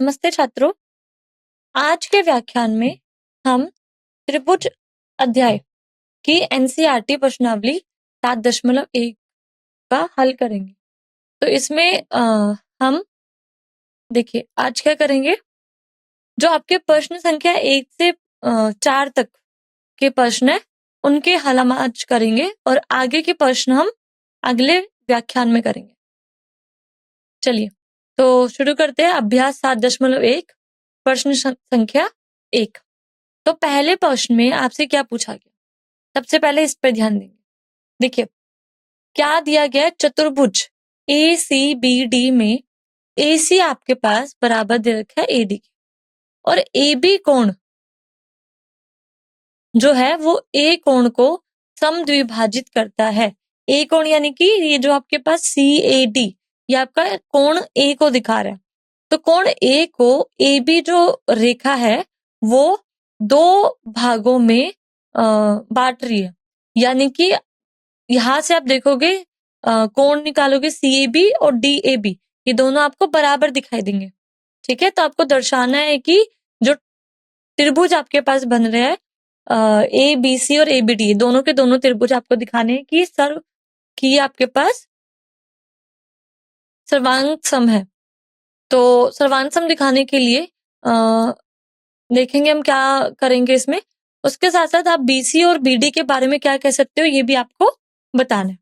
नमस्ते छात्रों, आज के व्याख्यान में हम त्रिभुज अध्याय की एनसीईआरटी प्रश्नावली 7.1 का हल करेंगे। तो इसमें हम देखिए आज क्या करेंगे, जो आपके प्रश्न संख्या 1 से 4 तक के प्रश्न है उनके हल हम आज करेंगे और आगे के प्रश्न हम अगले व्याख्यान में करेंगे। चलिए तो शुरू करते हैं। अभ्यास 7.1 प्रश्न संख्या 1। तो पहले प्रश्न में आपसे क्या पूछा गया, सबसे पहले इस पर ध्यान देंगे। देखिए क्या दिया गया, चतुर्भुज ए सी बी डी में ए सी आपके पास बराबर दे रखा है ए डी के, और ए बी कोण जो है वो ए कोण को समद्विभाजित करता है। ए कोण यानी कि ये जो आपके पास सी ए डी, ये आपका कोण ए को दिखा रहा है। तो कोण ए को ए बी जो रेखा है वो दो भागों में बांट रही है, यानी कि यहां से आप देखोगे कोण निकालोगे सी ए बी और डी ए बी, ये दोनों आपको बराबर दिखाई देंगे। ठीक है, तो आपको दर्शाना है कि जो त्रिभुज आपके पास बन रहे हैं ए बी सी और ए बी डी, दोनों के दोनों त्रिभुज आपको दिखाने हैं कि सर्व की आपके पास सर्वांग सम है। तो सर्वांग सम दिखाने के लिए देखेंगे हम क्या करेंगे इसमें। उसके साथ साथ आप बीसी और बीडी के बारे में क्या कह सकते हो ये भी आपको बताना है।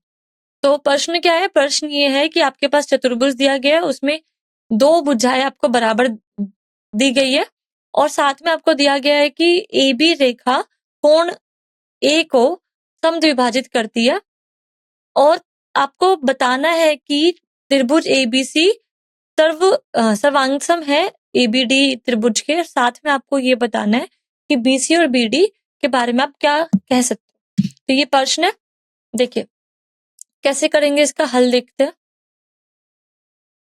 तो प्रश्न क्या है, प्रश्न ये है कि आपके पास चतुर्भुज दिया गया है, उसमें दो भुजाएं आपको बराबर दी गई है और साथ में आपको दिया गया है कि ए बी रेखा कोण ए को समद्विभाजित करती है, और आपको बताना है कि त्रिभुज एबीसी सर्वांगसम है एबीडी त्रिभुज के। साथ में आपको ये बताना है कि बीसी और बीडी के बारे में आप क्या कह सकते हो। तो ये प्रश्न है, देखिए कैसे करेंगे इसका हल देखते हैं।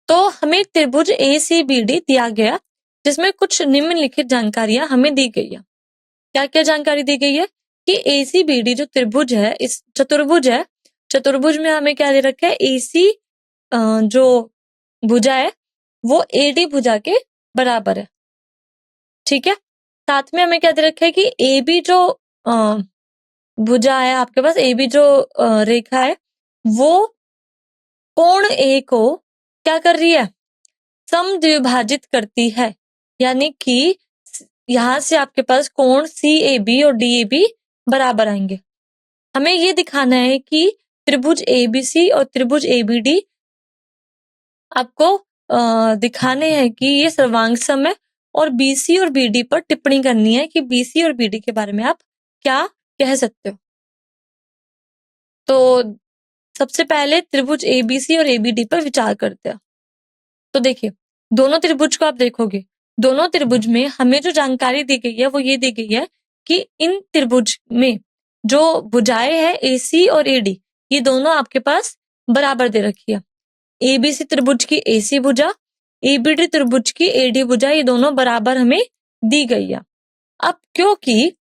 तो हमें त्रिभुज ए सी बी डी दिया गया जिसमें कुछ निम्नलिखित जानकारियां हमें दी गई है। क्या क्या जानकारी दी गई है कि ए सी बी डी जो त्रिभुज है, इस चतुर्भुज है, चतुर्भुज में हमें क्या दे रखा है, ए सी जो भुजा है वो एडी भुजा के बराबर है। ठीक है, साथ में हमें क्या दे रखा है कि ए बी जो भुजा है आपके पास, ए बी जो रेखा है वो कोण ए को क्या कर रही है, समद्विभाजित करती है, यानी कि यहां से आपके पास कोण सी ए बी और डी ए बी बराबर आएंगे। हमें ये दिखाना है कि त्रिभुज ए बी सी और त्रिभुज ए बी डी आपको दिखाने हैं कि ये सर्वांग सम है, और बीसी और बीडी पर टिप्पणी करनी है कि बीसी और बीडी के बारे में आप क्या कह सकते हो। तो सबसे पहले त्रिभुज एबीसी और एबीडी पर विचार करते हैं। तो देखिए दोनों त्रिभुज को आप देखोगे, दोनों त्रिभुज में हमें जो जानकारी दी गई है वो ये दी गई है कि इन त्रिभुज में जो भुजाएं हैं एसी और एडी, ये दोनों आपके पास बराबर दे रखी है। एबीसी त्रिभुज की एसी भुजा, एबीडी त्रिभुज की एडी भुजा, ये दोनों बराबर हमें दी गई है। अब क्योंकि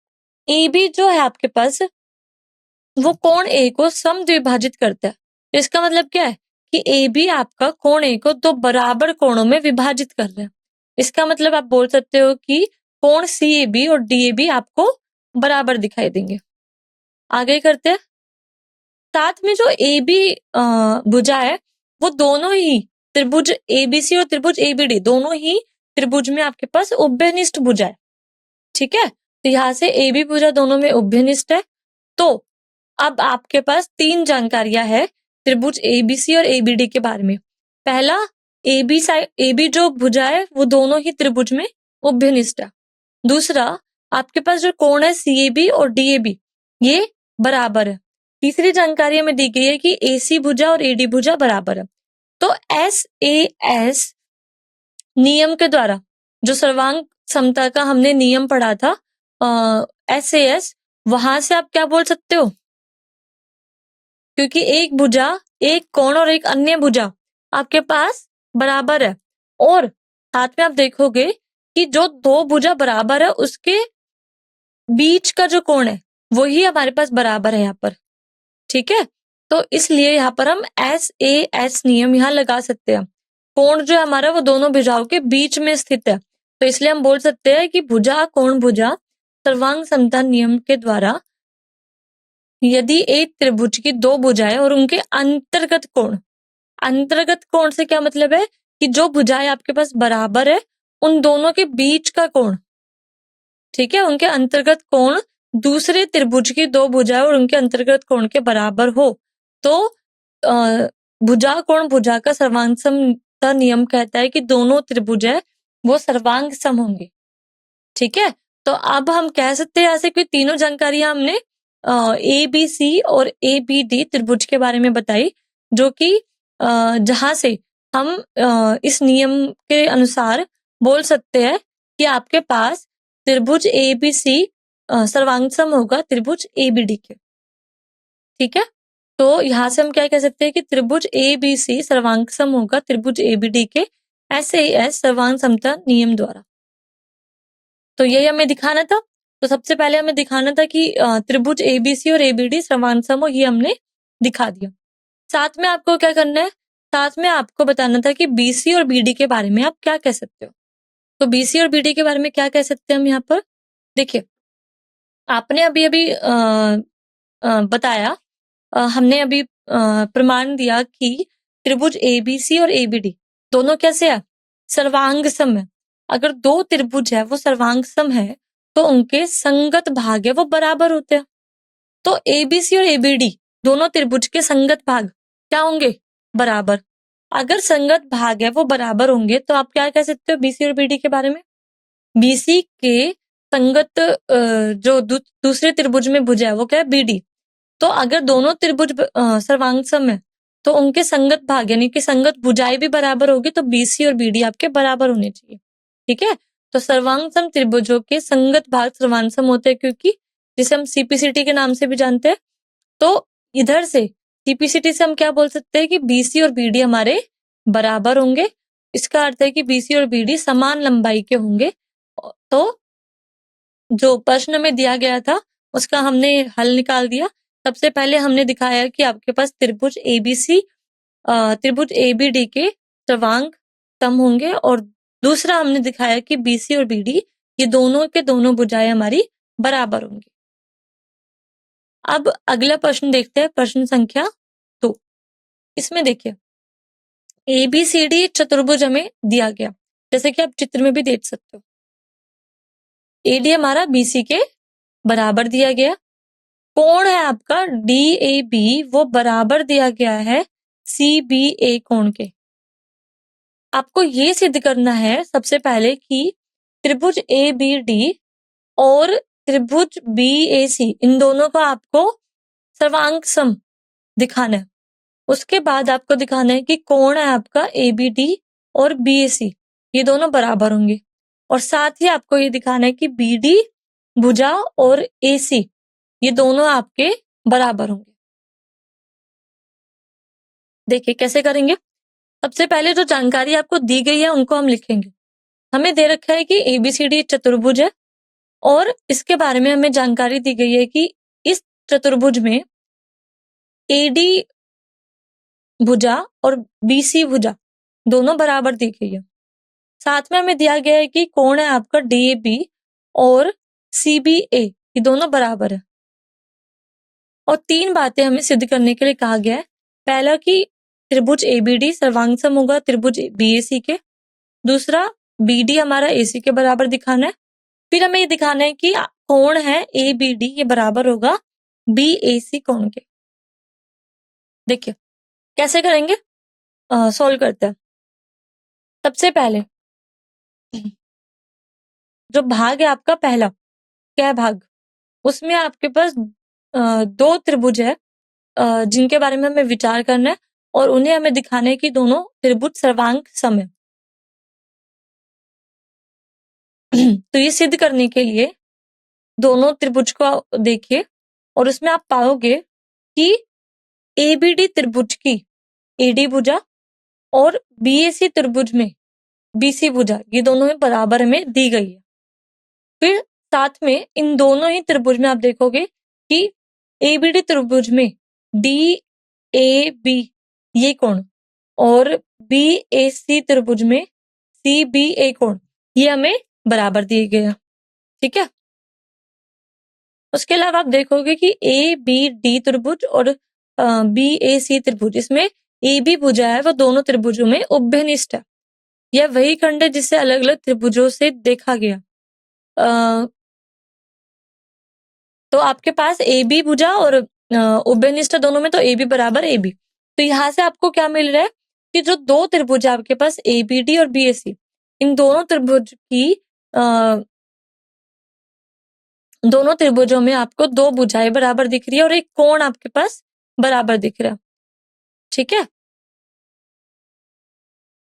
एबी जो है आपके पास वो कोण ए को समद्विभाजित करता है, तो इसका मतलब क्या है कि ए बी आपका कोण ए को दो बराबर कोणों में विभाजित कर रहा है। इसका मतलब आप बोल सकते हो कि कोण सी ए बी और डी ए बी आपको बराबर दिखाई देंगे। आगे करते हैं। साथ में जो ए बी भुजा है वो दोनों ही त्रिभुज एबीसी और त्रिभुज एबीडी दोनों ही त्रिभुज में आपके पास उभयनिष्ठ भुजा है। ठीक है, तो यहाँ से ए बी भुजा दोनों में उभयनिष्ठ है। तो अब आपके पास तीन जानकारियां है त्रिभुज एबीसी और एबीडी के बारे में। पहला, एबी जो भुजा है वो दोनों ही त्रिभुज में उभयनिष्ठ है। दूसरा, आपके पास जो कोण है सीएबी और डीएबी ये बराबर है। तीसरी जानकारी हमें दी गई है कि एसी भुजा और एडी भुजा बराबर है। तो एस ए एस नियम के द्वारा, जो सर्वांग समता का हमने नियम पढ़ा था एस ए एस, वहां से आप क्या बोल सकते हो, क्योंकि एक भुजा, एक कोण और एक अन्य भुजा आपके पास बराबर है, और साथ में आप देखोगे कि जो दो भुजा बराबर है उसके बीच का जो कोण है वही हमारे पास बराबर है यहाँ पर। ठीक है, तो इसलिए यहाँ पर हम एस ए एस नियम यहाँ लगा सकते हैं कोण जो है हमारा वो दोनों भुजाओं के बीच में स्थित है, तो इसलिए हम बोल सकते हैं कि भुजा कोण भुजा सर्वांग समता नियम के द्वारा यदि एक त्रिभुज की दो भुजाएं और उनके अंतर्गत कोण से क्या मतलब है कि जो भुजाएं आपके पास बराबर है उन दोनों के बीच का कोण, ठीक है, उनके अंतर्गत कोण दूसरे त्रिभुज की दो भुजाएं और उनके अंतर्गत कोण के बराबर हो तो भुजा कोण भुजा का सर्वांग समता नियम कहता है कि दोनों त्रिभुज है वो सर्वांग सम होंगे। ठीक है, तो अब हम कह सकते हैं ऐसे कोई तीनों जानकारियां हमने ए बी सी और ए बी डी त्रिभुज के बारे में बताई, जो कि जहां से हम इस नियम के अनुसार बोल सकते हैं कि आपके पास त्रिभुज ए बी सी सर्वांग सम होगा त्रिभुज ए बी डी के। ठीक है, तो यहां से हम क्या कह सकते हैं कि त्रिभुज ए बी सी सर्वांग सम होगा त्रिभुज ए बी डी के ऐसे ही एस सर्वांग समता नियम द्वारा। तो यही हमें दिखाना था। तो सबसे पहले हमें दिखाना था कि त्रिभुज एबीसी और एबीडी समान सम हो, ये हमने दिखा दिया। साथ में आपको क्या करना है, साथ में आपको बताना था कि बीसी और बीडी के बारे में आप क्या कह सकते हो। तो बीसी और बीडी के बारे में क्या कह सकते हैं हम यहाँ पर, देखिए आपने अभी अभी बताया, हमने अभी प्रमाण दिया कि त्रिभुज एबीसी और एबीडी दोनों कैसे है, सर्वांग सम है। अगर दो त्रिभुज है वो सर्वांग सम है तो उनके संगत भाग है वो बराबर होते हैं। तो एबीसी और एबीडी दोनों त्रिभुज के संगत भाग क्या होंगे, बराबर। अगर संगत भाग है वो बराबर होंगे तो आप क्या कह सकते हो बीसी और बीडी के बारे में, बीसी के संगत जो दूसरे त्रिभुज में भुजा है वो क्या है, बीडी। तो अगर दोनों त्रिभुज सर्वांग सम है तो उनके संगत भाग यानी कि संगत भुजाएं भी बराबर होगी, तो बीसी और बीडी आपके बराबर होने चाहिए। ठीक है, तो सर्वांग सम त्रिभुजों के संगत भाग सर्वांग सम होते हैं, क्योंकि जिसे हम सीपीसीटी के नाम से भी जानते हैं। तो इधर से सीपीसीटी से हम क्या बोल सकते हैं कि बीसी और बीडी हमारे बराबर होंगे। इसका अर्थ है कि बीसी और बीडी समान लंबाई के होंगे। तो जो प्रश्न में दिया गया था उसका हमने हल निकाल दिया। सबसे पहले हमने दिखाया कि आपके पास त्रिभुज एबीसी त्रिभुज एबीडी के सर्वांग सम होंगे, और दूसरा हमने दिखाया कि बीसी और बीडी ये दोनों के दोनों भुजाएं हमारी बराबर होंगी। अब अगला प्रश्न देखते हैं, प्रश्न संख्या 2। इसमें देखिए एबीसीडी चतुर्भुज हमें दिया गया, जैसे कि आप चित्र में भी देख सकते हो। एडी हमारा बीसी के बराबर दिया गया, कोण है आपका डीएबी वो बराबर दिया गया है सीबीए कोण के। आपको ये सिद्ध करना है सबसे पहले कि त्रिभुज एबीडी और त्रिभुज बीएसी इन दोनों को आपको सर्वांग सम दिखाना है। उसके बाद आपको दिखाना है कि कोण है आपका एबीडी और बीएसी ये दोनों बराबर होंगे, और साथ ही आपको ये दिखाना है कि बीडी भुजा और एसी ये दोनों आपके बराबर होंगे। देखिए कैसे करेंगे। सबसे पहले जो जानकारी आपको दी गई है उनको हम लिखेंगे। हमें दे रखा है कि एबीसीडी चतुर्भुज है, और इसके बारे में हमें जानकारी दी गई है कि इस चतुर्भुज में एडी भुजा और बीसी भुजा दोनों बराबर दी गई है। साथ में हमें दिया गया है कि कोण है आपका डीएबी और सीबीए ये दोनों बराबर है। और 3 बातें हमें सिद्ध करने के लिए कहा गया है। पहला कि त्रिभुज एबीडी सर्वांग सम होगा त्रिभुज बीएसी के। दूसरा बीडी हमारा एसी के बराबर दिखाना है। फिर हमें ये दिखाना है कि कोण है एबीडी ये बराबर होगा बीएसी कोण के। देखिए कैसे करेंगे, सॉल्व करते हैं। सबसे पहले जो भाग है आपका पहला क्या भाग, उसमें आपके पास 2 त्रिभुज है जिनके बारे में हमें विचार करना है, और उन्हें हमें दिखाना है कि दोनों त्रिभुज सर्वांग सम है। तो ये सिद्ध करने के लिए दोनों त्रिभुज को देखिए, और उसमें आप पाओगे कि एबीडी त्रिभुज की एडी भुजा और बीएसी त्रिभुज में बीसी भुजा ये दोनों में बराबर हमें दी गई है। फिर साथ में इन दोनों ही त्रिभुज में आप देखोगे कि एबीडी त्रिभुज में डी ए बी ये कोण और BAC त्रिभुज में CBA कोण ये हमें बराबर दिए गए हैं। ठीक है, उसके अलावा आप देखोगे कि ABD त्रिभुज और BAC त्रिभुज, इसमें AB भुजा है वो दोनों त्रिभुजों में उभयनिष्ठ है। यह वही खंड है जिसे अलग अलग त्रिभुजों से देखा गया। तो आपके पास AB भुजा और उभयनिष्ठ दोनों में, तो AB बराबर AB। तो यहाँ से आपको क्या मिल रहा है कि जो दो त्रिभुज है आपके पास ABD और BAC, इन दोनों त्रिभुज की दोनों त्रिभुजों में आपको दो भुजाएं बराबर दिख रही है और एक कोण आपके पास बराबर दिख रहा है। ठीक है,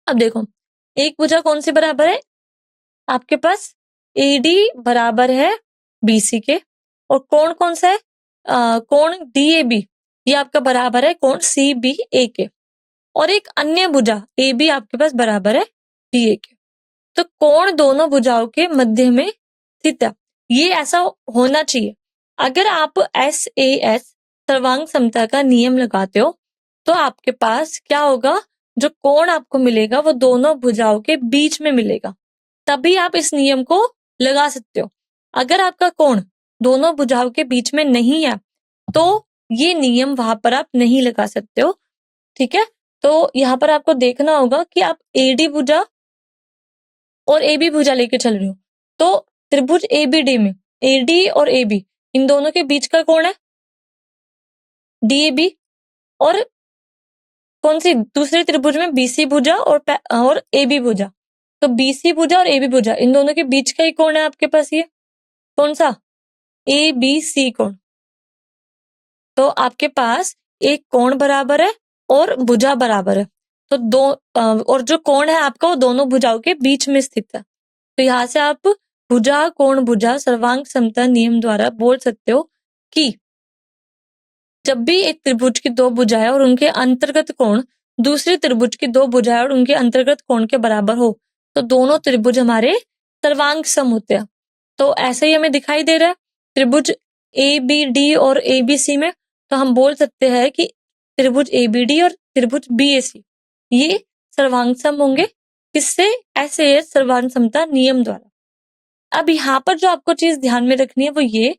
अब देखो एक भुजा कौन सी बराबर है, आपके पास AD बराबर है BC के, और कोण कौन सा है, कोण DAB ये आपका बराबर है कोण CBA के, और एक अन्य भुजा AB आपके पास बराबर है BA के। तो कोण दोनों भुजाओं के मध्य में स्थित है, ये ऐसा होना चाहिए। अगर आप SAS सर्वांग समता का नियम लगाते हो तो आपके पास क्या होगा, जो कोण आपको मिलेगा वो दोनों भुजाओं के बीच में मिलेगा, तभी आप इस नियम को लगा सकते हो। अगर आपका कोण दोनों भुजाओं के बीच में नहीं है तो ये नियम वहां पर आप नहीं लगा सकते हो। ठीक है, तो यहाँ पर आपको देखना होगा कि आप AD भुजा और AB भुजा लेके चल रहे हो, तो त्रिभुज ABD में AD और AB इन दोनों के बीच का कोण है DAB, और कौन सी दूसरे त्रिभुज में BC भुजा और AB भुजा, तो BC भुजा और AB भुजा इन दोनों के बीच का ही कोण है आपके पास, ये कौन सा ABC कोण। तो आपके पास एक कोण बराबर है और भुजा बराबर है, तो दो और जो कोण है आपका वो दोनों भुजाओं के बीच में स्थित है। तो यहाँ से आप भुजा कोण भुजा सर्वांग समता नियम द्वारा बोल सकते हो कि जब भी एक त्रिभुज की दो भुजाएं और उनके अंतर्गत कोण दूसरे त्रिभुज की दो भुजाएं और उनके अंतर्गत कोण के बराबर हो तो दोनों त्रिभुज हमारे सर्वांग सम होते हैं। तो ऐसे ही हमें दिखाई दे रहा है त्रिभुज ABD और ABC में, तो हम बोल सकते हैं कि त्रिभुज ABD और त्रिभुज BAC ये सर्वांग सम होंगे, किससे, SAS सर्वांग समता नियम द्वारा। अब यहाँ पर जो आपको चीज ध्यान में रखनी है वो ये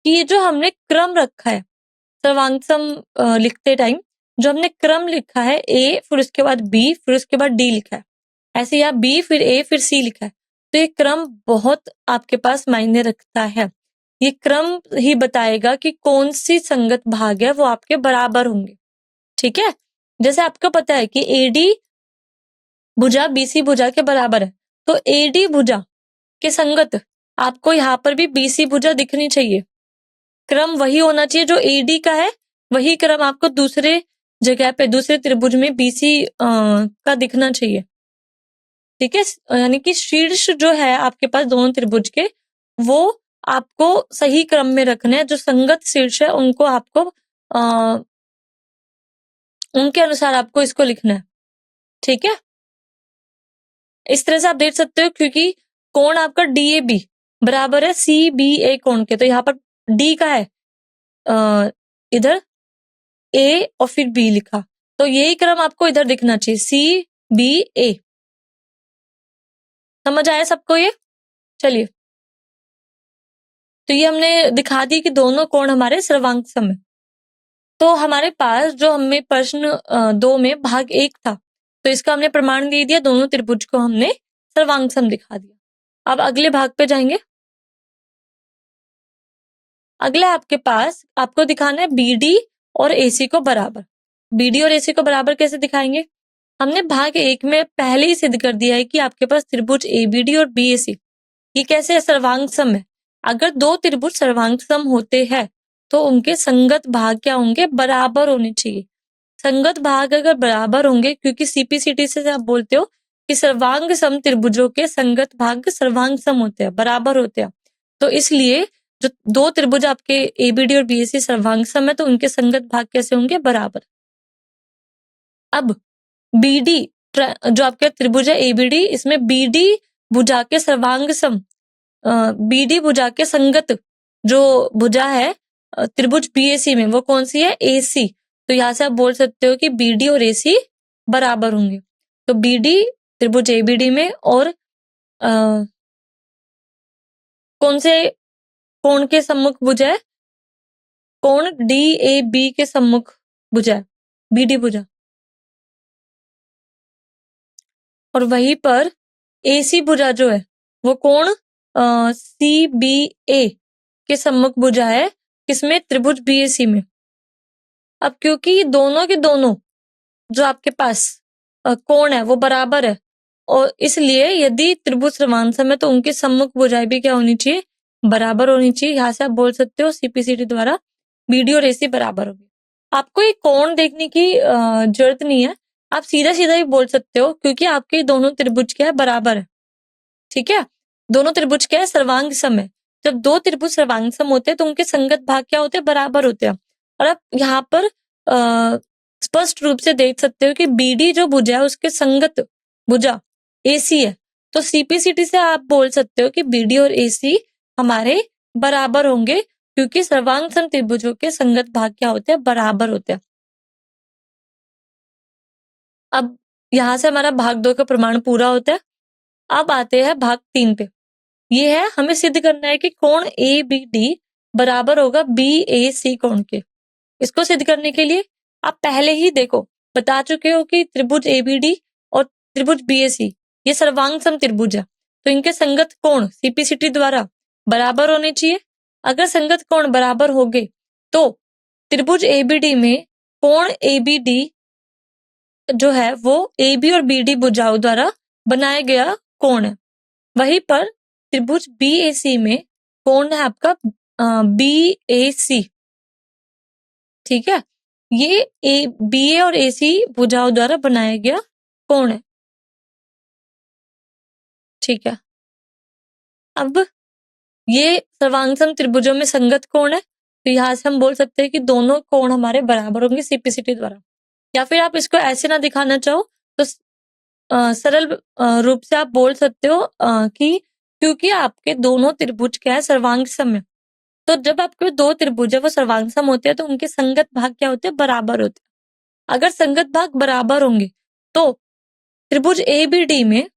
कि ये जो हमने क्रम रखा है सर्वांग सम लिखते टाइम, जो हमने क्रम लिखा है A फिर उसके बाद B फिर उसके बाद D लिखा है, ऐसे यहाँ B फिर A फिर C लिखा है, तो ये क्रम बहुत आपके पास मायने रखता है। ये क्रम ही बताएगा कि कौन सी संगत भाग है वो आपके बराबर होंगे। ठीक है, जैसे आपको पता है कि AD भुजा BC भुजा के बराबर है, तो AD भुजा के संगत आपको यहाँ पर भी BC भुजा दिखनी चाहिए। क्रम वही होना चाहिए जो AD का है, वही क्रम आपको दूसरे जगह पे दूसरे त्रिभुज में BC का दिखना चाहिए। ठीक है, यानी कि शीर्ष जो है आपके पास दोनों त्रिभुज के वो आपको सही क्रम में रखना है, जो संगत शीर्ष है उनको आपको उनके अनुसार आपको इसको लिखना है। ठीक है, इस तरह से आप देख सकते हो, क्योंकि कोण आपका DAB बराबर है CBA कोण के, तो यहाँ पर D का है इधर A और फिर B लिखा, तो यही क्रम आपको इधर दिखना चाहिए CBA। समझ आया सबको ये? चलिए, तो ये हमने दिखा दी कि दोनों कोण हमारे सर्वांग सम है। तो हमारे पास जो हमें प्रश्न 2 में भाग 1 था, तो इसका हमने प्रमाण दे दिया, दोनों त्रिभुज को हमने सर्वांग सम दिखा दिया। अब अगले भाग पे जाएंगे। अगला आपके पास आपको दिखाना है BD और AC को बराबर। BD और AC को बराबर कैसे दिखाएंगे? हमने भाग 1 में पहले ही सिद्ध कर दिया है कि आपके पास त्रिभुज ABD और BAC ये कैसे सर्वांग सम है। अगर दो त्रिभुज सर्वांग सम होते हैं तो उनके संगत भाग क्या होंगे? बराबर होने चाहिए। संगत भाग अगर बराबर होंगे, क्योंकि CPCT से आप बोलते हो कि सर्वांग सम त्रिभुजों के संगत भाग सर्वांग सम होते हैं, बराबर होते हैं, तो इसलिए जो दो त्रिभुज आपके ABD और BAC सर्वांग सम है तो उनके संगत भाग कैसे होंगे? बराबर। अब BD जो आपका त्रिभुज है ABD, इसमें BD भुजा के सर्वांग सम BD भुजा के संगत जो भुजा है त्रिभुज BAC में वो कौन सी है? AC। तो यहाँ से आप बोल सकते हो कि BD और AC बराबर होंगे। तो बीडी त्रिभुज एबीडी में और कौन से कोण के सम्मुख भुजा है? कोण DAB के सम्मुख भुजा है, बीडी भुजा। और वहीं पर AC भुजा जो है वो कोण CBA के सम्मुख भुजा है, किसमें? त्रिभुज BAC में। अब क्योंकि दोनों के दोनों जो आपके पास कोण है वो बराबर है, और इसलिए यदि त्रिभुज सर्वांसम है तो उनके सम्मुख भुजाएं भी क्या होनी चाहिए? बराबर होनी चाहिए। यहाँ से आप बोल सकते हो CPCD द्वारा BD और AC बराबर होगी। आपको एक कोण देखने की जरूरत नहीं है, आप सीधा सीधा ही बोल सकते हो, क्योंकि आपके दोनों त्रिभुज क्या है? बराबर है। ठीक है, दोनों त्रिभुज क्या है? सर्वांग सम है। जब दो त्रिभुज सर्वांग सम होते हैं तो उनके संगत भाग क्या होते हैं? बराबर होते हैं। और आप यहाँ पर स्पष्ट रूप से देख सकते हो कि BD जो भुजा है उसके संगत भुजा AC है। तो CPCD से आप बोल सकते हो कि BD और AC हमारे बराबर होंगे, क्योंकि सर्वांग सम त्रिभुजों के संगत भाग क्या होते हैं? बराबर होते हैं। अब यहां से हमारा भाग 2 का प्रमाण पूरा होता है। अब आते हैं भाग 3 पे। ये है, हमें सिद्ध करना है कि कोण ABD बराबर होगा BAC कोण के। इसको सिद्ध करने के लिए आप पहले ही देखो बता चुके हो कि त्रिभुज ABD और त्रिभुज BAC ये सर्वांग सम त्रिभुज है, तो इनके संगत कोण CPCD द्वारा बराबर होने चाहिए। अगर संगत कोण बराबर होंगे तो त्रिभुज ABD में कोण ABD जो है वो AB और BD भुजाओं द्वारा बनाया गया कोण है। वहीं पर त्रिभुज BAC में कोण है आपका BAC। ठीक है, ये BA और AC भुजाओं द्वारा बनाया गया कोण है। ठीक है, अब ये सर्वांगसम त्रिभुजों में संगत कोण है, तो यहाँ से हम बोल सकते हैं कि दोनों कोण हमारे बराबर होंगे CPCD द्वारा। या फिर आप इसको ऐसे ना दिखाना चाहो तो सरल रूप से आप बोल सकते हो कि क्योंकि आपके दोनों त्रिभुज क्या है? सर्वांग सम है। तो जब आपके दो त्रिभुज है वो सर्वांग सम होते हैं तो उनके संगत भाग क्या होते हैं? बराबर होते हैं। अगर संगत भाग बराबर होंगे तो त्रिभुज ABD में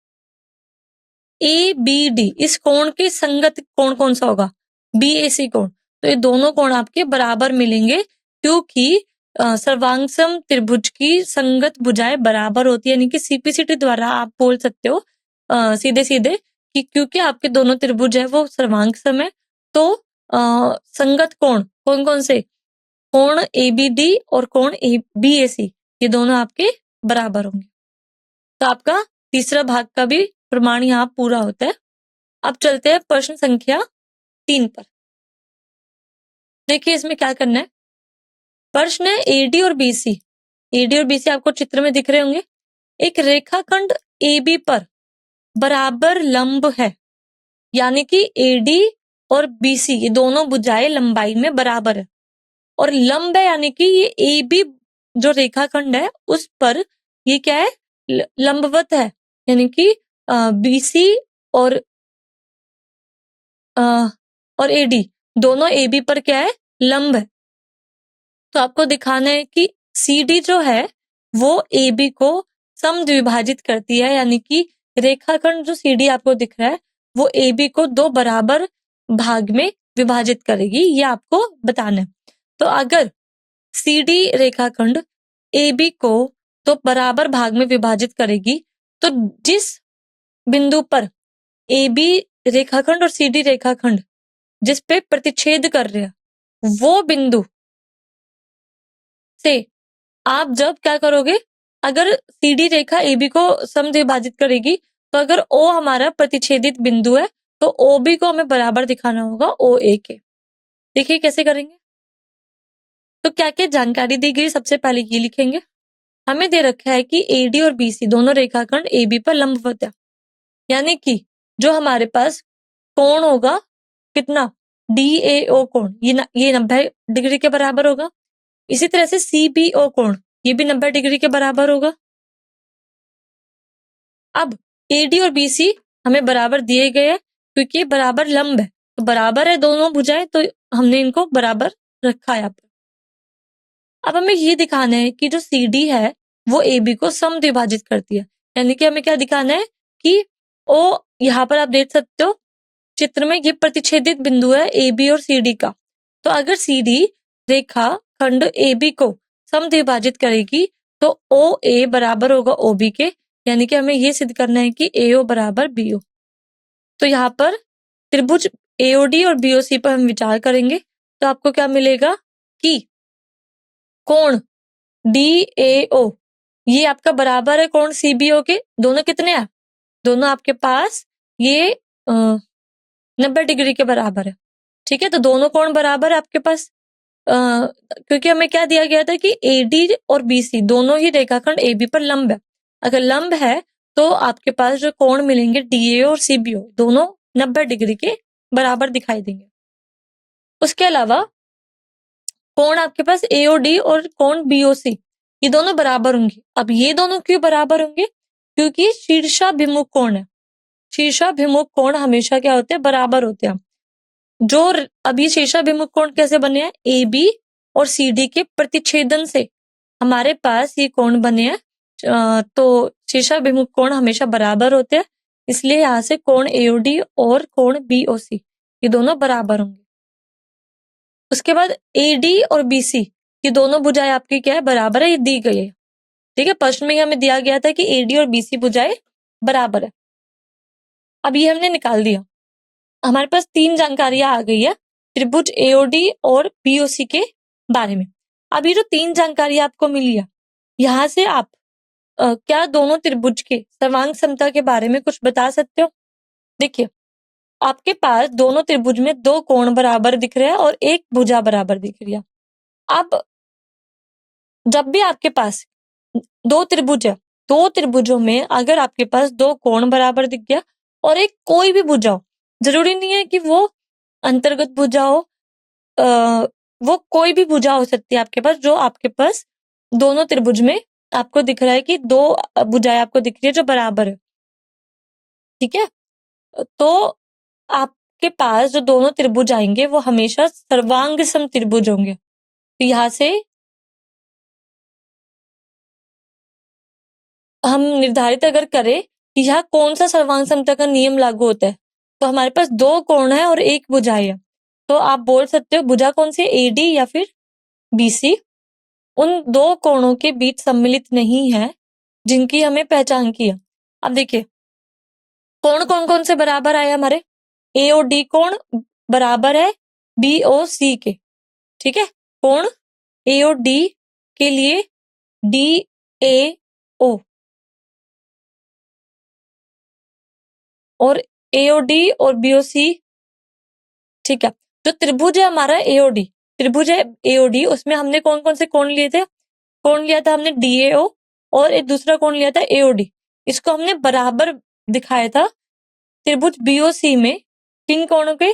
ABD इस कोण के संगत कोण कौन सा होगा? BAC कोण। तो ये दोनों कोण आपके बराबर मिलेंगे, क्योंकि सर्वांगसम त्रिभुज की संगत भुजाएं बराबर होती है। यानी कि CPCD द्वारा आप बोल सकते हो सीधे सीधे कि क्योंकि आपके दोनों त्रिभुज है वो सर्वांगसम है, तो संगत कोण कौन कौन से? कोण ABD और कोण BAC ये दोनों आपके बराबर होंगे। तो आपका तीसरा भाग का भी प्रमाण यहाँ पूरा होता है। अब चलते हैं प्रश्न संख्या 3 पर। देखिए इसमें क्या करना है। प्रश्न है AD और BC। AD और BC आपको चित्र में दिख रहे होंगे। एक रेखाखंड AB पर बराबर लंब है, यानी कि AD और BC ये दोनों भुजाएं लंबाई में बराबर है, और लंब है यानी कि ये AB जो रेखाखंड है उस पर ये क्या है? लंबवत है, यानी कि BC और AD दोनों AB पर क्या है? लंब है। तो आपको दिखाना है कि CD जो है वो AB को समद्विभाजित करती है, यानी कि रेखाखंड जो CD आपको दिख रहा है वो AB को दो बराबर भाग में विभाजित करेगी, ये आपको बताना है। तो अगर CD रेखाखंड AB को तो बराबर भाग में विभाजित करेगी, तो जिस बिंदु पर AB रेखाखंड और CD रेखाखंड जिस पे प्रतिच्छेद कर रहे हैं वो बिंदु से आप जब क्या करोगे, अगर CD रेखा AB को समद्विभाजित करेगी तो अगर O हमारा प्रतिच्छेदित बिंदु है तो OB को हमें बराबर दिखाना होगा OA के। देखिए कैसे करेंगे। तो क्या क्या जानकारी दी गई, सबसे पहले ये लिखेंगे। हमें दे रखा है कि AD और BC दोनों रेखाखंड AB पर लंबवत है, यानी कि जो हमारे पास कोण होगा कितना? DAO कोण, ये 90 डिग्री के बराबर होगा। इसी तरह से CBO कोण ये भी 90 डिग्री के बराबर होगा। अब AD और BC हमें बराबर दिए गए हैं क्योंकि ये बराबर लंब है, तो बराबर है दोनों भुजाएं, तो हमने इनको बराबर रखा है यहाँ पर। अब हमें ये दिखाना है कि जो CD है वो ए बी को समद्विभाजित करती है। यानी कि हमें क्या दिखाना है कि ओ, यहाँ पर आप देख सकते हो चित्र में, ये प्रतिच्छेदित बिंदु है ए बी और सी डी का। तो अगर सी डी रेखा खंड ए बी को समद्विभाजित करेगी तो ओ ए बराबर होगा ओ बी के, यानी कि हमें ये सिद्ध करना है कि ए ओ बराबर बी ओ। तो यहाँ पर त्रिभुज एओडी और बीओसी पर हम विचार करेंगे तो आपको क्या मिलेगा कि कोण DAO ये आपका बराबर है कोण CBO के। दोनों कितने हैं? दोनों आपके पास ये 90 डिग्री के बराबर है। ठीक है, तो दोनों कोण बराबर है आपके पास, क्योंकि हमें क्या दिया गया था कि AD और BC दोनों ही रेखाखंड AB पर लंब है। अगर लंब है तो आपके पास जो कोण मिलेंगे DAO और CBO दोनों 90 डिग्री के बराबर दिखाई देंगे। उसके अलावा कोण आपके पास AOD और कोण BOC ये दोनों बराबर होंगे। अब ये दोनों क्यों बराबर होंगे? क्योंकि शीर्षाभिमुख कोण है। शीर्षाभिमुख कोण हमेशा क्या होते हैं? बराबर होते हैं। जो अभी शीर्षाभिमुख कोण कैसे बने हैं? AB और CD के प्रतिच्छेदन से हमारे पास ये कोण बने हैं। तो शीर्षाभिमुख कोण हमेशा बराबर होते हैं, इसलिए यहाँ से कोण AOD और कोण BOC ये दोनों बराबर होंगे। उसके बाद AD और BC ये दोनों भुजाएं आपकी क्या है? बराबर है, ये दी गई है। ठीक है, प्रश्न में हमें दिया गया था कि AD और BC भुजाएं बराबर है। अब ये हमने निकाल दिया। हमारे पास 3 जानकारियां आ गई है त्रिभुज AOD और BOC के बारे में। अब ये जो 3 जानकारियां आपको मिली है, यहाँ से आप क्या दोनों त्रिभुज के सर्वांग समता के बारे में कुछ बता सकते हो? देखिए, आपके पास दोनों त्रिभुज में 2 कोण बराबर दिख रहे हैं और एक भुजा बराबर दिख रही है। अब जब भी आपके पास 2 त्रिभुज है, 2 त्रिभुजों में अगर आपके पास 2 कोण बराबर दिख गया और एक कोई भी भुजा हो, जरूरी नहीं है कि वो अंतर्गत भुजा हो, वो कोई भी भुजा हो सकती है आपके पास, जो आपके पास दोनों त्रिभुज में आपको दिख रहा है कि 2 भुजाएं आपको दिख रही है जो बराबर है। ठीक है, तो आपके पास जो दोनों त्रिभुज आएंगे वो हमेशा सर्वांग सम त्रिभुज होंगे। तो यहाँ से हम निर्धारित अगर करें कि यहाँ कौन सा सर्वांग समता का नियम लागू होता है, तो हमारे पास 2 कोण है और एक भुजा है। तो आप बोल सकते हो भुजा कौन सी? AD या फिर BC। उन 2 कोणों के बीच सम्मिलित नहीं है जिनकी हमें पहचान की है। अब देखिए कोण कौन कौन से बराबर आए हमारे? AOD कोण बराबर है BOC के। ठीक है, कोण AOD के लिए DAO और AOD और BOC। ठीक है, जो त्रिभुज है हमारा AOD, त्रिभुज है AOD, उसमें हमने कौन कौन से कोण लिए थे? कोण लिया था हमने DAO और एक दूसरा कोण लिया था AOD। इसको हमने बराबर दिखाया था त्रिभुज BOC में किन कोणों के?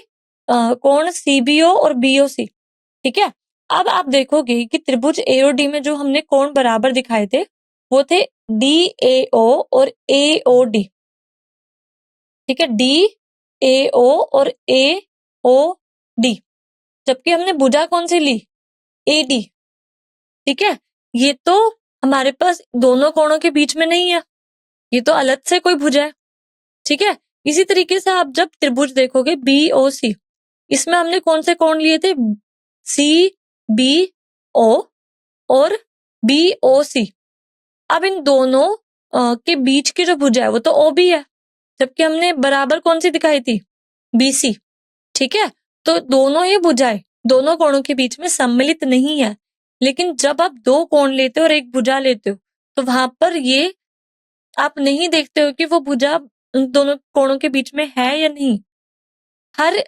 कोण CBO और BOC। ठीक है, अब आप देखोगे कि त्रिभुज AOD में जो हमने कोण बराबर दिखाए थे वो थे DAO और AOD। ठीक है, DAO और AOD, जबकि हमने भुजा कौन सी ली? AD। ठीक है, ये तो हमारे पास दोनों कोणों के बीच में नहीं है, ये तो अलग से कोई भुजा है। ठीक है, इसी तरीके से आप जब त्रिभुज देखोगे BOC, इसमें हमने कौन से कोण लिए थे? CBO और BOC। अब इन दोनों के बीच की जो भुजा है वो तो OB है, जबकि हमने बराबर कौन सी दिखाई थी? BC। ठीक है, तो दोनों ही भुजाएं दोनों कोणों के बीच में सम्मिलित नहीं है। लेकिन जब आप 2 कोण लेते हो और एक भुजा लेते हो तो वहां पर ये आप नहीं देखते हो कि वो भुजा उन दोनों कोणों के बीच में है या नहीं। हर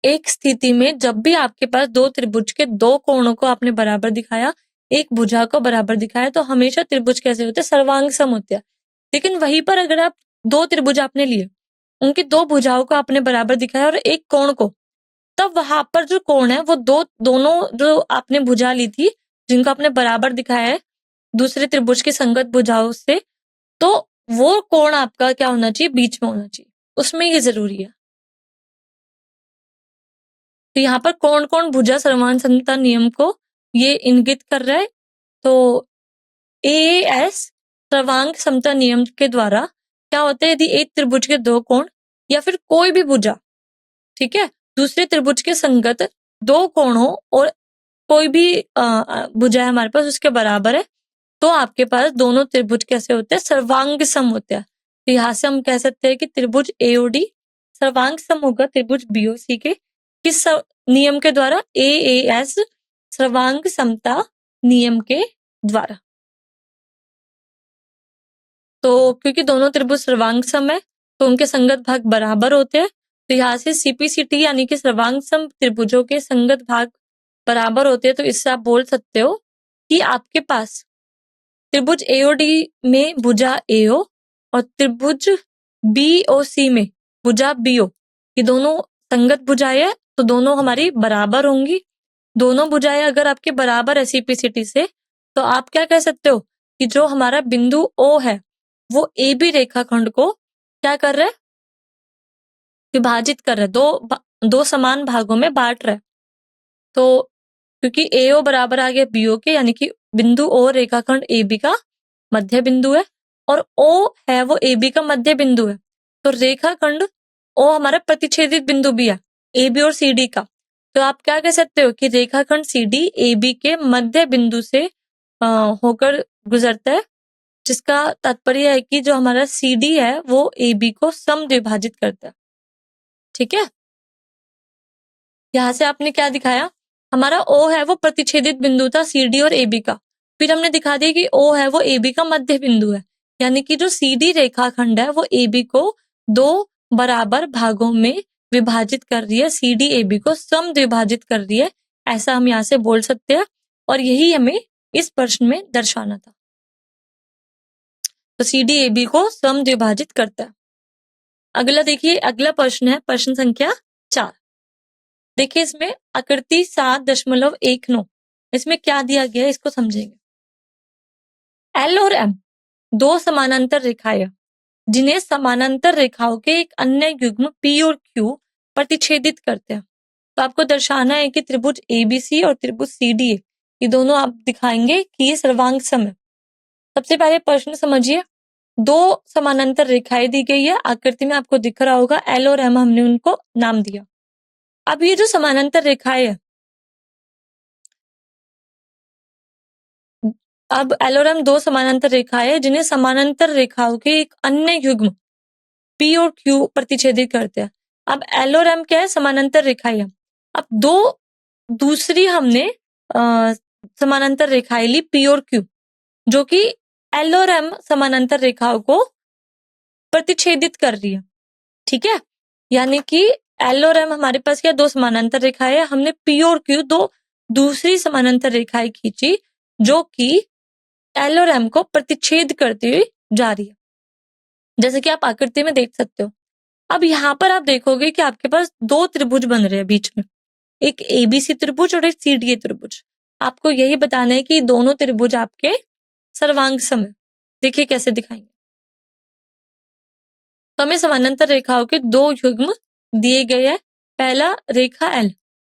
एक स्थिति में जब भी आपके पास 2 त्रिभुज के 2 कोणों को आपने बराबर दिखाया, एक भुजा को बराबर दिखाया, तो हमेशा त्रिभुज कैसे होते हैं? सर्वांग सम होते हैं। लेकिन वहीं पर अगर आप 2 त्रिभुज आपने लिए, उनकी 2 भुजाओं को आपने बराबर दिखाया और एक कोण को, तब वहां पर जो कोण है वो दोनों जो आपने भुजा ली थी जिनको आपने बराबर दिखाया है दूसरे त्रिभुज की संगत भुजाओं से, तो वो कोण आपका क्या होना चाहिए? बीच में होना चाहिए, उसमें ये जरूरी है। तो यहाँ पर कौन कौन भुजा सर्वांग समता नियम को ये इंगित कर रहा है? तो AAS सर्वांग समता नियम के द्वारा क्या होता है, यदि एक त्रिभुज के दो कोण या फिर कोई भी भुजा, ठीक है, दूसरे त्रिभुज के संगत दो कोण हो और कोई भी भुजा है हमारे पास उसके बराबर है, तो आपके पास दोनों त्रिभुज कैसे होते हैं, सर्वांग सम होते हैं। तो यहाँ से हम कह सकते हैं कि त्रिभुज AOD सर्वांग सम होगा त्रिभुज BOC के किस नियम के द्वारा, AAS सर्वांग समता नियम के द्वारा। तो क्योंकि दोनों त्रिभुज सर्वांग सम है तो उनके संगत भाग बराबर होते हैं, तो यहाँ से CPCT यानी कि सर्वांग सम त्रिभुजों के संगत भाग बराबर होते हैं। तो इससे आप बोल सकते हो कि आपके पास त्रिभुज AOD में भुजा AO और त्रिभुज BOC में भुजा BO, ये दोनों संगत भुजाएं हैं तो दोनों हमारी बराबर होंगी। दोनों भुजाएं अगर आपके बराबर है CPCT से, तो आप क्या कह सकते हो कि जो हमारा बिंदु O है वो AB रेखाखंड को क्या कर रहा है, विभाजित कर रहा है, दो समान भागों में बांट रहा है। तो क्योंकि AO बराबर आ गया BO के, यानी कि बिंदु O रेखाखंड AB का मध्य बिंदु है और O है वो AB का मध्य बिंदु है, तो रेखाखंड O हमारा प्रतिच्छेदित बिंदु भी है AB और CD का। तो आप क्या कह सकते हो कि रेखाखंड CD AB के मध्य बिंदु से होकर गुजरता है, जिसका तात्पर्य है कि जो हमारा CD है वो AB को समद्विभाजित करता है। ठीक है, यहाँ से आपने क्या दिखाया, हमारा O है वो प्रतिच्छेदित बिंदु था CD और AB का, फिर हमने दिखा दिया कि O है वो AB का मध्य बिंदु है, यानी कि जो CD रेखाखंड है वो AB को दो बराबर भागों में विभाजित कर रही है, CD AB को समद्विभाजित कर रही है, ऐसा हम यहाँ से बोल सकते हैं। और यही हमें इस प्रश्न में दर्शाना था। तो CD AB को समद्विभाजित करता है। अगला देखिए, अगला प्रश्न है प्रश्न संख्या 4। देखिए इसमें आकृति 7.19 इसमें क्या दिया गया है इसको समझेंगे। L और M दो समानांतर रेखाएं जिन्हें समानांतर रेखाओं के एक अन्य युग्म P और Q प्रतिच्छेदित करते हैं। तो आपको दर्शाना है कि त्रिभुज ABC और त्रिभुज CDA ये दोनों आप दिखाएंगे कि ये सर्वांग सम है। सबसे पहले प्रश्न समझिए, दो समानांतर रेखाएं दी गई है, आकृति में आपको दिख रहा होगा L और M हमने उनको नाम दिया। अब ये जो समानांतर रेखाएं है, अब L और M दो समानांतर रेखाएं हैं जिन्हें समानांतर रेखाओं के एक अन्य युग्म P और Q प्रतिच्छेदित करते हैं। अब L और M क्या है, समानांतर रेखाएं हैं। अब दो दूसरी हमने समानांतर रेखाएं ली P और Q, जो कि L और M समानांतर रेखाओं को प्रतिच्छेदित कर रही है। ठीक है, यानी कि L और M हमारे पास क्या, दो समानांतर रेखाएं हैं, हमने P और Q दो दूसरी समानांतर रेखाएं खींची जो कि L और M को प्रतिच्छेद करती हुई जा रही है, जैसे कि आप आकृति में देख सकते हो। अब यहाँ पर आप देखोगे कि आपके पास दो त्रिभुज बन रहे हैं बीच में, एक ABC त्रिभुज और एक CDA त्रिभुज। आपको यही बताना है कि दोनों त्रिभुज आपके सर्वांग सम है। देखिए कैसे दिखाएंगे। तो हमें समानांतर रेखाओं के दो युग्म दिए गए हैं। पहला रेखा L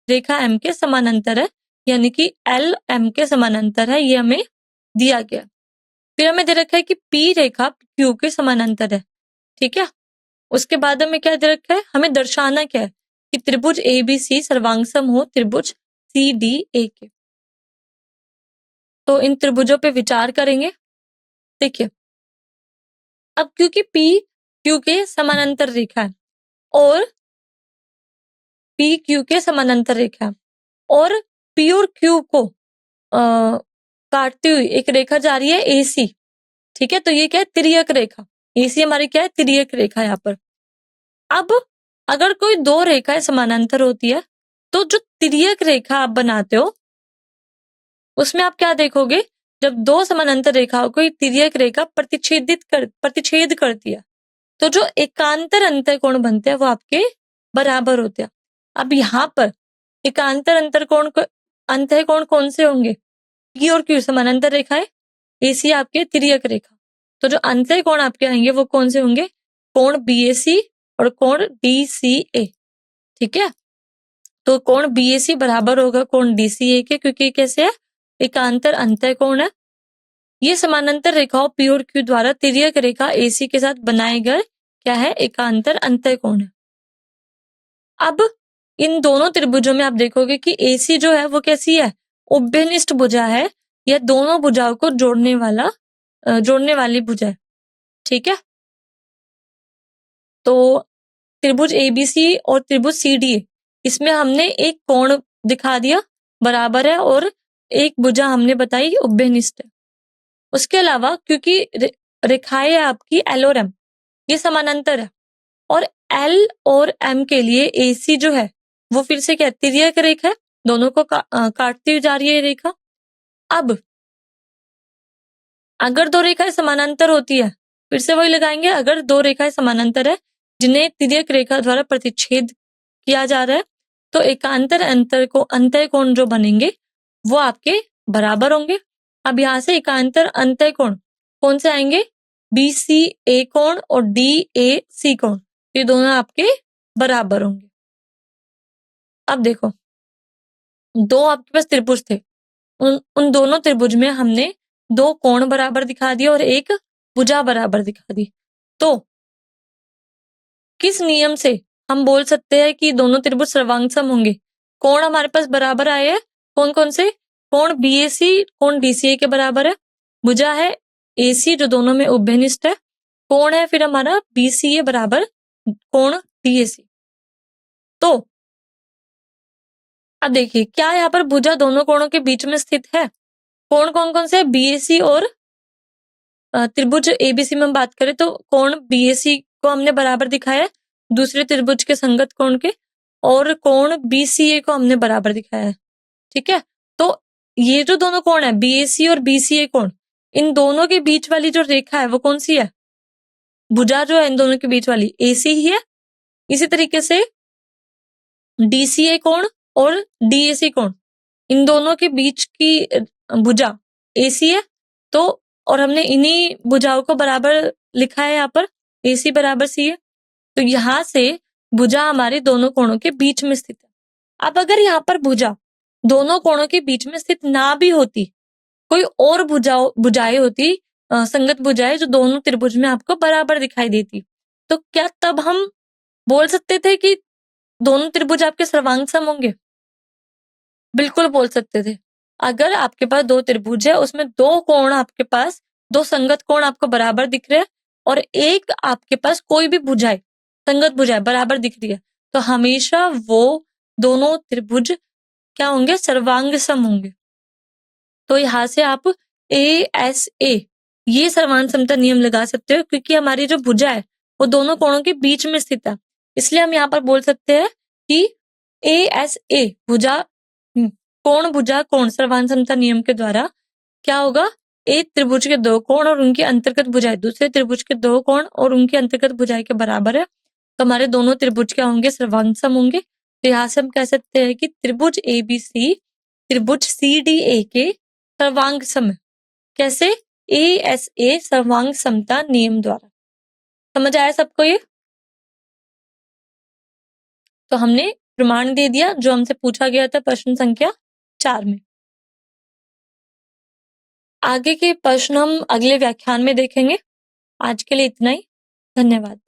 रेखा M के समानांतर है, यानी कि L M के समानांतर है, ये हमें दिया गया। फिर हमें दे रखा है कि P रेखा Q के समानांतर है। ठीक है, उसके बाद हमें क्या दे रखा है, हमें दर्शाना क्या है कि त्रिभुज ABC सर्वांग सम हो त्रिभुज CDA के। तो इन त्रिभुजों पे विचार करेंगे। देखिए, अब क्योंकि P Q के समानांतर रेखा है और P Q के समानांतर रेखा है और P और Q को काटती हुई एक रेखा जा रही है AC। ठीक है, तो ये क्या है, तिर्यक रेखा। AC हमारी क्या है, तिर्यक रेखा यहाँ पर। अब अगर कोई दो रेखाएं समानांतर होती है तो जो तिर्यक रेखा आप बनाते हो उसमें आप क्या देखोगे, जब दो समानांतर रेखाओं को तिर्यक रेखा प्रतिच्छेद करती है तो जो एकांतर अंतःकोण बनते हैं वो आपके बराबर होते हैं। अब यहाँ पर एकांतर अंतःकोण कौन से होंगे, P और Q समानांतर रेखाएं, AC आपके तिर्यक रेखा, तो जो अंतःकोण आपके आएंगे वो कौन से होंगे, कोण BAC और कोण DCA। ठीक है, तो कोण BAC बराबर होगा कोण DCA के, क्योंकि कैसे है, एकांतर अंतःकोण है। ये समानांतर रेखाओं P और Q द्वारा तिर्यक रेखा AC के साथ बनाए गए क्या है, एकांतर अंतःकोण है। अब इन दोनों त्रिभुजों में आप देखोगे कि AC जो है वो कैसी है, उभयनिष्ठ भुजा है, या दोनों भुजाओं को जोड़ने वाली भुजा है। ठीक है, तो त्रिभुज ABC और त्रिभुज CDA, इसमें हमने एक कोण दिखा दिया बराबर है और एक भुजा हमने बताई उभयनिष्ठ है। उसके अलावा क्योंकि रेखाएं आपकी L और M ये समानांतर है, और L और M के लिए AC जो है वो फिर से क्या, तिर्यक रेखा है, दोनों को काटती हुई जा रही है रेखा। अब अगर दो रेखाएं समानांतर होती है, फिर से वही लगाएंगे, अगर दो रेखाएं समानांतर है जिन्हें तिर्यक रेखा द्वारा प्रतिच्छेद किया जा रहा है, तो एकांतर अंतःकोण जो बनेंगे वो आपके बराबर होंगे। अब यहाँ से एकांतर अंतःकोण कौन से आएंगे, BCA कोण और DAC कोण, ये दोनों आपके बराबर होंगे। अब देखो, दो आपके पास त्रिभुज थे, उन दोनों त्रिभुज में हमने दो कोण बराबर दिखा दिए और एक भुजा बराबर दिखा दी। तो किस नियम से हम बोल सकते हैं कि दोनों त्रिभुज सर्वांग होंगे? कोण हमारे पास बराबर आए हैं, कौन कौन से, कोण BAC कोण DCA के बराबर है, भुजा है AC जो दोनों में उभयनिष्ठ है, कोण है फिर हमारा BCA बराबर कोण DAC। तो अब देखिए, क्या यहाँ पर भुजा दोनों कोणों के बीच में स्थित है? कोण कौन कौन से, BAC और त्रिभुज ABC में हम बात करें तो कोण BAC को हमने बराबर दिखाया है दूसरे त्रिभुज के संगत कोण के, और कोण BCA को हमने बराबर दिखाया है। ठीक है, तो ये जो दोनों कोण है BAC और BCA कोण, इन दोनों के बीच वाली जो रेखा है वो कौन सी है, भुजा जो है इन दोनों के बीच वाली AC ही है। इसी तरीके से DCA कोण और DAC कोण, इन दोनों के बीच की भुजा AC है, तो और हमने इन्हीं भुजाओं को बराबर लिखा है यहाँ पर, AC बराबर C है, तो यहाँ से भुजा हमारे दोनों कोणों के बीच में स्थित है। अब अगर यहाँ पर भुजा दोनों कोणों के बीच में स्थित ना भी होती, कोई और भुजाएं होती, संगत भुजाएं जो दोनों त्रिभुज में आपको बराबर दिखाई देती, तो क्या तब हम बोल सकते थे कि दोनों त्रिभुज आपके सर्वांग सम होंगे? बिल्कुल बोल सकते थे। अगर आपके पास दो त्रिभुज है, उसमें दो कोण आपके पास, दो संगत कोण आपको बराबर दिख रहे हैं, और एक आपके पास कोई भी भुजाएं, संगत भुजाएं बराबर दिख रही है, तो हमेशा वो दोनों त्रिभुज क्या होंगे, सर्वांग सम होंगे। तो यहाँ से आप ASA ये सर्वांग समता नियम लगा सकते हो, क्योंकि हमारी जो भुजा है वो दोनों कोणों के बीच में स्थित है, इसलिए हम यहाँ पर बोल सकते हैं कि ASA भुजा कोण भुजा कोण सर्वांग समता नियम के द्वारा क्या होगा, एक त्रिभुज के दो कोण और उनकी अंतर्गत भुजाएं दूसरे त्रिभुज के दो कोण और उनकी अंतर्गत भुजाएं के बराबर है, तो हमारे दोनों त्रिभुज क्या होंगे, सर्वांग सम होंगे। तो यहाँ से हम कह सकते हैं कि त्रिभुज ABC त्रिभुज CDA के सर्वांग सम है। कैसे, ASA सर्वांग समता नियम द्वारा। समझ आया सबको ये? तो हमने प्रमाण दे दिया जो हमसे पूछा गया था प्रश्न संख्या 4 में। आगे के प्रश्न हम अगले व्याख्यान में देखेंगे। आज के लिए इतना ही, धन्यवाद।